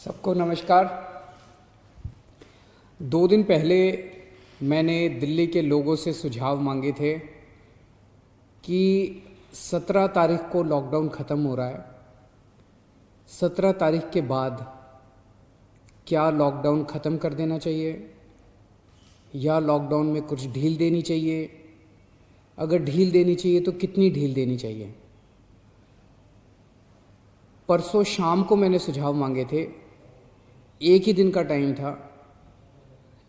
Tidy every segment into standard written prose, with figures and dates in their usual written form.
सबको नमस्कार। 2 दिन पहले मैंने दिल्ली के लोगों से सुझाव मांगे थे कि 17 तारीख को लॉकडाउन ख़त्म हो रहा है। 17 तारीख के बाद क्या लॉकडाउन ख़त्म कर देना चाहिए या लॉकडाउन में कुछ ढील देनी चाहिए? अगर ढील देनी चाहिए तो कितनी ढील देनी चाहिए? परसों शाम को मैंने सुझाव मांगे थे। एक ही दिन का टाइम था।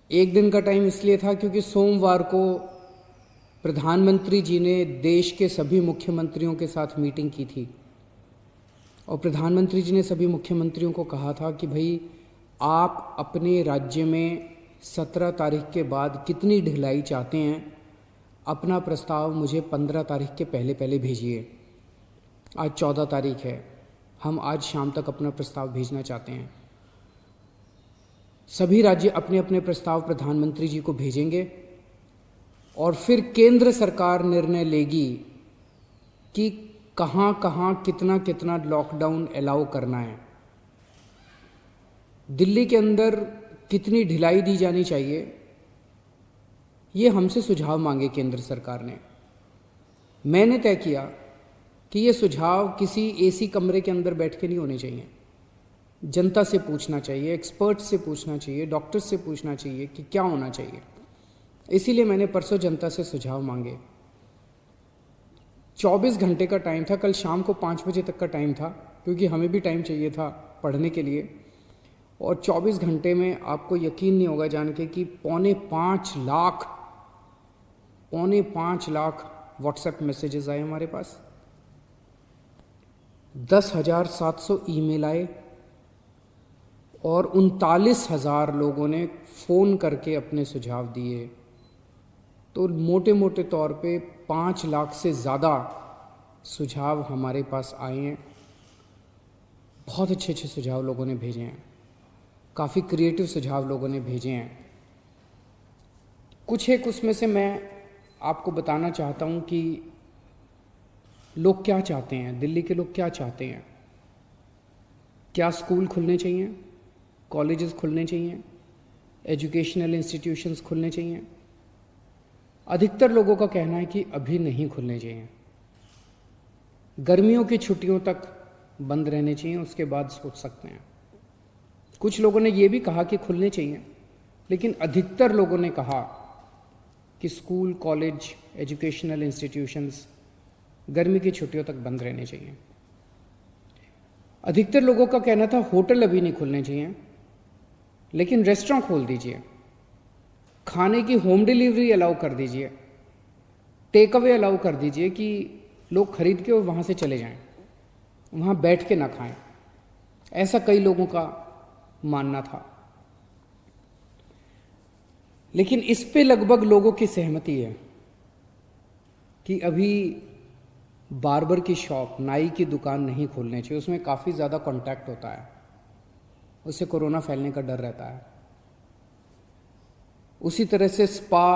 एक दिन का टाइम इसलिए था क्योंकि सोमवार को प्रधानमंत्री जी ने देश के सभी मुख्यमंत्रियों के साथ मीटिंग की थी और प्रधानमंत्री जी ने सभी मुख्यमंत्रियों को कहा था कि भाई आप अपने राज्य में 17 तारीख के बाद कितनी ढिलाई चाहते हैं, अपना प्रस्ताव मुझे 15 तारीख के पहले पहले भेजिए। आज 14 तारीख है, हम आज शाम तक अपना प्रस्ताव भेजना चाहते हैं। सभी राज्य अपने अपने प्रस्ताव प्रधानमंत्री जी को भेजेंगे और फिर केंद्र सरकार निर्णय लेगी कि कहाँ कहाँ कितना कितना लॉकडाउन अलाउ करना है, दिल्ली के अंदर कितनी ढिलाई दी जानी चाहिए। ये हमसे सुझाव मांगे केंद्र सरकार ने। मैंने तय किया कि ये सुझाव किसी एसी कमरे के अंदर बैठ के नहीं होने चाहिए। जनता से पूछना चाहिए, एक्सपर्ट से पूछना चाहिए, डॉक्टर से पूछना चाहिए कि क्या होना चाहिए। इसीलिए मैंने परसों जनता से सुझाव मांगे। 24 घंटे का टाइम था, कल शाम को 5 बजे तक का टाइम था क्योंकि हमें भी टाइम चाहिए था पढ़ने के लिए। और 24 घंटे में आपको यकीन नहीं होगा जान के कि पौने 5 लाख व्हाट्सएप मैसेजेस आए हमारे पास, 10,700 ईमेल आए और 39,000 लोगों ने फ़ोन करके अपने सुझाव दिए। तो मोटे मोटे तौर पे 5 लाख से ज़्यादा सुझाव हमारे पास आए हैं। बहुत अच्छे अच्छे सुझाव लोगों ने भेजे हैं, काफ़ी क्रिएटिव सुझाव लोगों ने भेजे हैं। कुछ एक उसमें से मैं आपको बताना चाहता हूँ कि लोग क्या चाहते हैं, दिल्ली के लोग क्या चाहते हैं। क्या स्कूल खुलने चाहिए, कॉलेजेस खुलने चाहिए, एजुकेशनल इंस्टीट्यूशंस खुलने चाहिए? अधिकतर लोगों का कहना है कि अभी नहीं खुलने चाहिए, गर्मियों की छुट्टियों तक बंद रहने चाहिए, उसके बाद सोच सकते हैं। कुछ लोगों ने ये भी कहा कि खुलने चाहिए, लेकिन अधिकतर लोगों ने कहा कि स्कूल, कॉलेज, एजुकेशनल इंस्टीट्यूशंस गर्मी की छुट्टियों तक बंद रहने चाहिए। अधिकतर लोगों का कहना था होटल अभी नहीं खुलने चाहिए, लेकिन रेस्टोरेंट खोल दीजिए, खाने की होम डिलीवरी अलाउ कर दीजिए, टेक अवे अलाउ कर दीजिए कि लोग खरीद के और वहाँ से चले जाएं, वहाँ बैठ के ना खाएं। ऐसा कई लोगों का मानना था। लेकिन इस पे लगभग लोगों की सहमति है कि अभी बार्बर की शॉप, नाई की दुकान नहीं खोलने चाहिए, उसमें काफ़ी ज़्यादा कांटेक्ट होता है, उससे कोरोना फैलने का डर रहता है। उसी तरह से spa,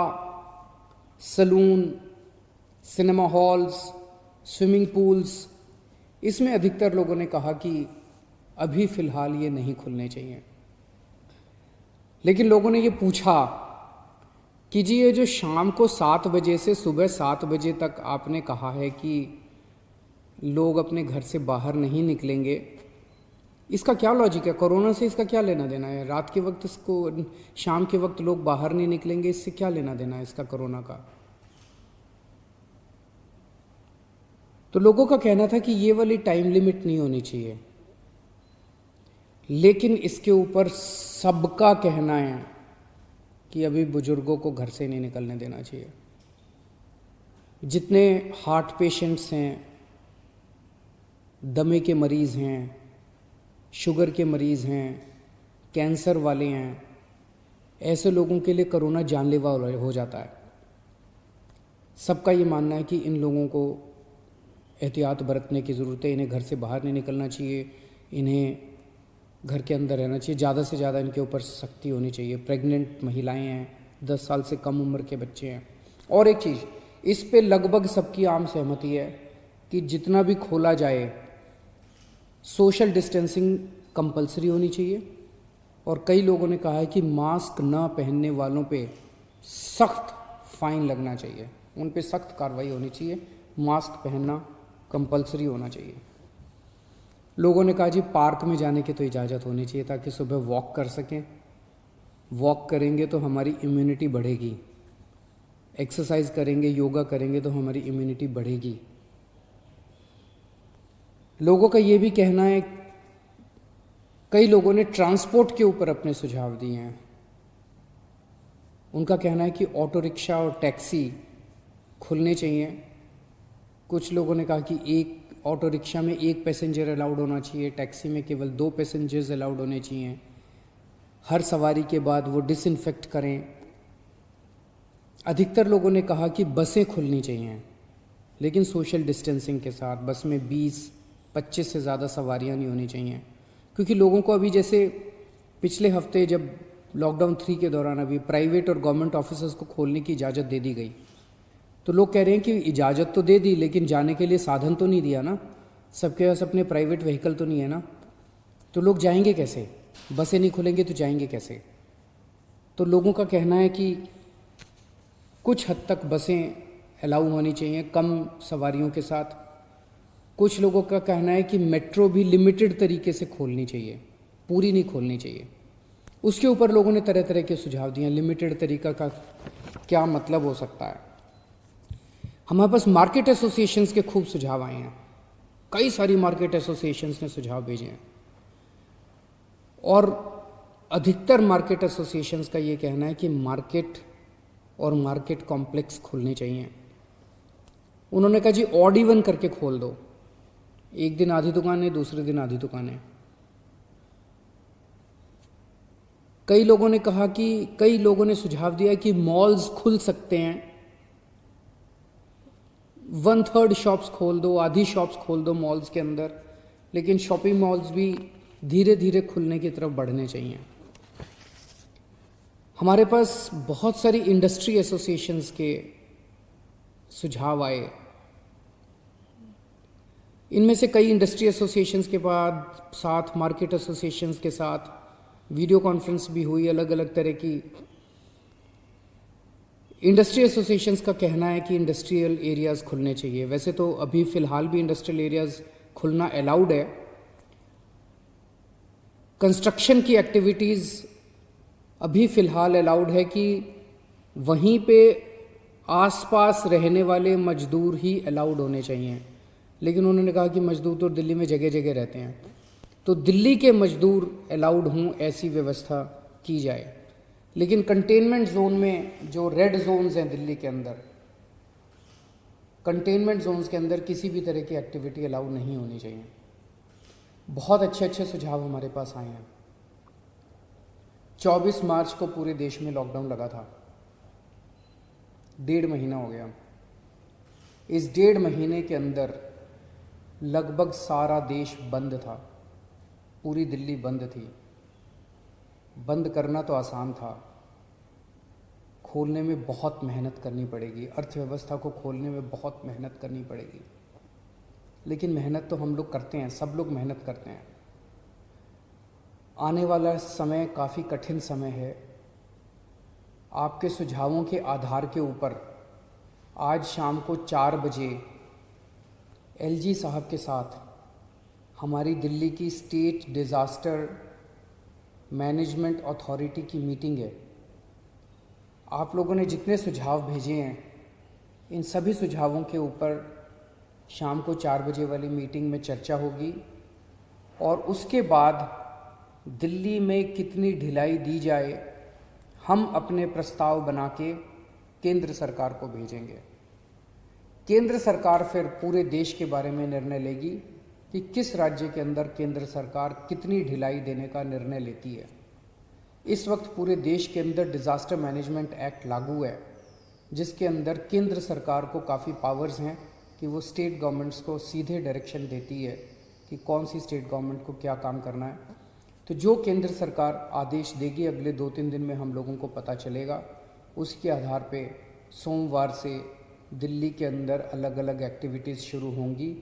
salon, cinema halls, swimming pools, इसमें अधिकतर लोगों ने कहा कि अभी फ़िलहाल ये नहीं खुलने चाहिए। लेकिन लोगों ने ये पूछा कि जी ये जो शाम को 7 बजे से सुबह 7 बजे तक आपने कहा है कि लोग अपने घर से बाहर नहीं निकलेंगे, इसका क्या लॉजिक है? कोरोना से इसका क्या लेना देना है? रात के वक्त इसको, शाम के वक्त लोग बाहर नहीं निकलेंगे, इससे क्या लेना देना है इसका कोरोना का? तो लोगों का कहना था कि ये वाली टाइम लिमिट नहीं होनी चाहिए। लेकिन इसके ऊपर सबका कहना है कि अभी बुजुर्गों को घर से नहीं निकलने देना चाहिए। जितने हार्ट पेशेंट्स हैं, दमे के मरीज़ हैं, शुगर के मरीज़ हैं, कैंसर वाले हैं, ऐसे लोगों के लिए कोरोना जानलेवा हो जाता है। सबका ये मानना है कि इन लोगों को एहतियात बरतने की ज़रूरत है, इन्हें घर से बाहर नहीं निकलना चाहिए, इन्हें घर के अंदर रहना चाहिए, ज़्यादा से ज़्यादा इनके ऊपर सख्ती होनी चाहिए। प्रेग्नेंट महिलाएं हैं, 10 साल से कम उम्र के बच्चे हैं। और एक चीज़, इस पे लगभग सबकी आम सहमति है कि जितना भी खोला जाए सोशल डिस्टेंसिंग कंपलसरी होनी चाहिए, और कई लोगों ने कहा है कि मास्क न पहनने वालों पे सख्त फाइन लगना चाहिए, उन पे सख्त कार्रवाई होनी चाहिए, मास्क पहनना कंपलसरी होना चाहिए। लोगों ने कहा जी पार्क में जाने की तो इजाज़त होनी चाहिए ताकि सुबह वॉक कर सकें, वॉक करेंगे तो हमारी इम्यूनिटी बढ़ेगी, एक्सरसाइज करेंगे, योगा करेंगे तो हमारी इम्यूनिटी बढ़ेगी। लोगों का ये भी कहना है, कई लोगों ने ट्रांसपोर्ट के ऊपर अपने सुझाव दिए हैं। उनका कहना है कि ऑटो रिक्शा और टैक्सी खुलने चाहिए। कुछ लोगों ने कहा कि एक ऑटो रिक्शा में 1 पैसेंजर अलाउड होना चाहिए, टैक्सी में केवल 2 पैसेंजर्स अलाउड होने चाहिए, हर सवारी के बाद वो डिसइंफेक्ट करें। अधिकतर लोगों ने कहा कि बसें खुलनी चाहिए, लेकिन सोशल डिस्टेंसिंग के साथ। बस में 20-25 से ज़्यादा सवारियां नहीं होनी चाहिए, क्योंकि लोगों को अभी जैसे पिछले हफ्ते जब लॉकडाउन 3 के दौरान अभी प्राइवेट और गवर्नमेंट ऑफिसर्स को खोलने की इजाज़त दे दी गई, तो लोग कह रहे हैं कि इजाज़त तो दे दी लेकिन जाने के लिए साधन तो नहीं दिया ना, सबके पास अपने प्राइवेट व्हीकल तो नहीं है ना, तो लोग जाएंगे कैसे? बसें नहीं खुलेंगे तो जाएंगे कैसे? तो लोगों का कहना है कि कुछ हद तक बसें अलाउ होनी चाहिए कम सवारियों के साथ। कुछ लोगों का कहना है कि मेट्रो भी लिमिटेड तरीके से खोलनी चाहिए, पूरी नहीं खोलनी चाहिए। उसके ऊपर लोगों ने तरह तरह के सुझाव दिए। लिमिटेड तरीका का क्या मतलब हो सकता है? हमारे पास मार्केट एसोसिएशंस के खूब सुझाव आए हैं, कई सारी मार्केट एसोसिएशंस ने सुझाव भेजे हैं, और अधिकतर मार्केट एसोसिएशंस का ये कहना है कि मार्केट और मार्केट कॉम्प्लेक्स खुलने चाहिए। उन्होंने कहा जी ऑड इवन करके खोल दो, एक दिन आधी दुकानें, दूसरे दिन आधी दुकानें। कई लोगों ने कहा कि कई लोगों ने सुझाव दिया कि मॉल्स खुल सकते हैं, 1/3 शॉप्स खोल दो, आधी शॉप्स खोल दो मॉल्स के अंदर, लेकिन शॉपिंग मॉल्स भी धीरे धीरे खुलने की तरफ बढ़ने चाहिए। हमारे पास बहुत सारी इंडस्ट्री एसोसिएशंस के सुझाव आए। इनमें से कई इंडस्ट्री एसोसिएशंस के बाद साथ मार्केट एसोसिएशंस के साथ वीडियो कॉन्फ्रेंस भी हुई। अलग अलग तरह की इंडस्ट्री एसोसिएशंस का कहना है कि इंडस्ट्रियल एरियाज़ खुलने चाहिए। वैसे तो अभी फ़िलहाल भी इंडस्ट्रियल एरियाज़ खुलना अलाउड है। कंस्ट्रक्शन की एक्टिविटीज़ अभी फ़िलहाल अलाउड है कि वहीं पे आसपास रहने वाले मजदूर ही अलाउड होने चाहिए, लेकिन उन्होंने कहा कि मजदूर तो दिल्ली में जगह जगह रहते हैं, तो दिल्ली के मजदूर अलाउड हों ऐसी व्यवस्था की जाए। लेकिन कंटेनमेंट जोन में जो रेड जोन्स हैं दिल्ली के अंदर, कंटेनमेंट जोन्स के अंदर किसी भी तरह की एक्टिविटी अलाउ नहीं होनी चाहिए। बहुत अच्छे अच्छे सुझाव हमारे पास आए हैं। 24 मार्च को पूरे देश में लॉकडाउन लगा था, 1.5 महीना हो गया। इस 1.5 महीने के अंदर लगभग सारा देश बंद था, पूरी दिल्ली बंद थी। बंद करना तो आसान था, खोलने में बहुत मेहनत करनी पड़ेगी, अर्थव्यवस्था को खोलने में बहुत मेहनत करनी पड़ेगी। लेकिन मेहनत तो हम लोग करते हैं, सब लोग मेहनत करते हैं। आने वाला समय काफ़ी कठिन समय है। आपके सुझावों के आधार के ऊपर आज शाम को 4 बजे एलजी साहब के साथ हमारी दिल्ली की स्टेट डिज़ास्टर मैनेजमेंट अथॉरिटी की मीटिंग है। आप लोगों ने जितने सुझाव भेजे हैं, इन सभी सुझावों के ऊपर शाम को 4 बजे वाली मीटिंग में चर्चा होगी, और उसके बाद दिल्ली में कितनी ढिलाई दी जाए, हम अपने प्रस्ताव बना के केंद्र सरकार को भेजेंगे। केंद्र सरकार फिर पूरे देश के बारे में निर्णय लेगी कि किस राज्य के अंदर केंद्र सरकार कितनी ढिलाई देने का निर्णय लेती है। इस वक्त पूरे देश के अंदर डिज़ास्टर मैनेजमेंट एक्ट लागू है, जिसके अंदर केंद्र सरकार को काफ़ी पावर्स हैं कि वो स्टेट गवर्नमेंट्स को सीधे डायरेक्शन देती है कि कौन सी स्टेट गवर्नमेंट को क्या काम करना है। तो जो केंद्र सरकार आदेश देगी अगले 2-3 दिन में हम लोगों को पता चलेगा। उसके आधार पे सोमवार से दिल्ली के अंदर अलग अलग एक्टिविटीज़ शुरू होंगी।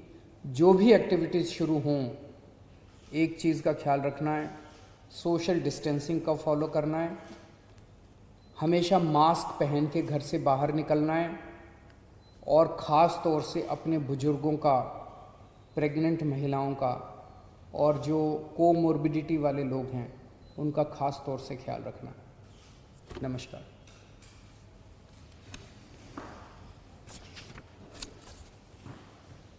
जो भी एक्टिविटीज़ शुरू हों, एक चीज़ का ख्याल रखना है, सोशल डिस्टेंसिंग का फॉलो करना है, हमेशा मास्क पहन के घर से बाहर निकलना है और ख़ास तौर से अपने बुज़ुर्गों का, प्रेग्नेंट महिलाओं का और जो कोमोर्बिडिटी वाले लोग हैं उनका ख़ास तौर से ख्याल रखना है। नमस्कार।